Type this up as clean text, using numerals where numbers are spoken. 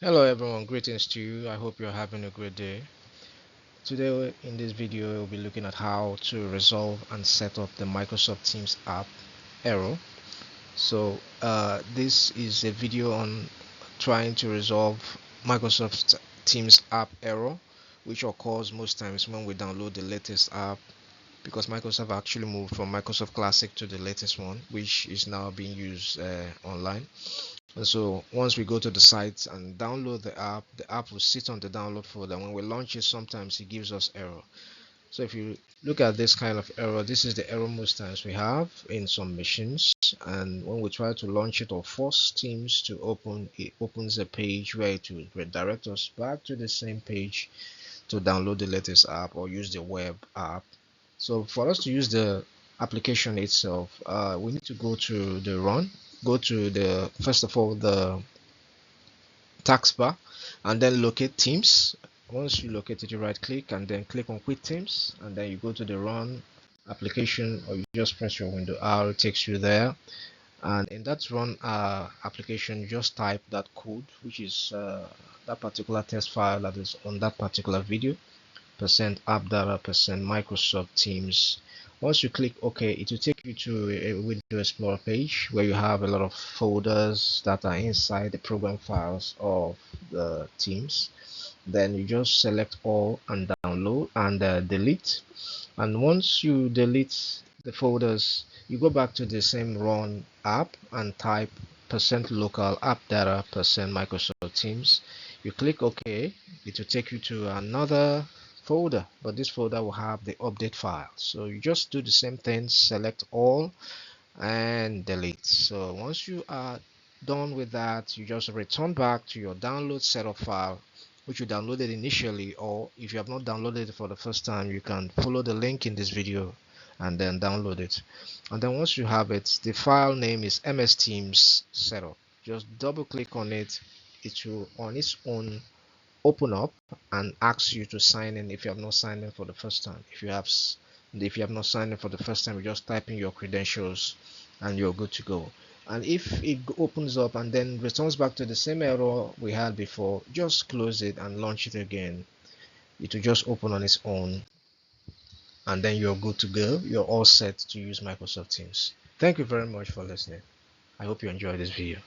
Hello everyone, greetings to you. I hope you're having a great day. Today in this video we'll be looking at how to resolve and set up the Microsoft Teams app error. This is a video on trying to resolve Microsoft Teams app error, which occurs most times when we download the latest app, because Microsoft actually moved from Microsoft Classic to the latest one, which is now being used online. And so once we go to the site and download the app will sit on the download folder. When we launch it, sometimes it gives us error. So if you look at this kind of error, this is the error most times we have in some machines. And when we try to launch it or force Teams to open, it opens a page where it will redirect us back to the same page to download the latest app or use the web app. So for us to use the application itself, we need to go to the run, go to the first of all the taskbar, and then locate Teams. Once you locate it, you right click and then click on Quit Teams, and then you go to the run application, or you just press your window R, it takes you there. And in that run application, you just type that code, which is that particular test file that is on that particular video, %appdata %Microsoft Teams. Once you click OK, it will take you to a Window Explorer page where you have a lot of folders that are inside the program files of the Teams. Then you just select all and download and delete. And once you delete the folders, you go back to the same run app and type %local app data %Microsoft Teams. You click OK, it will take you to another folder, but this folder will have the update file. So you just do the same thing, select all and delete. So once you are done with that, you just return back to your download setup file which you downloaded initially, or if you have not downloaded it for the first time, you can follow the link in this video and then download it. And then once you have it, the file name is MS Teams setup. Just double click on it, it will on its own open up and ask you to sign in if you have not signed in for the first time. If you have not signed in for the first time, you just type in your credentials and you're good to go. And if it opens up and then returns back to the same error we had before, just close it and launch it again. It will just open on its own, and then you're good to go. You're all set to use Microsoft Teams. Thank you very much for listening. I hope you enjoyed this video.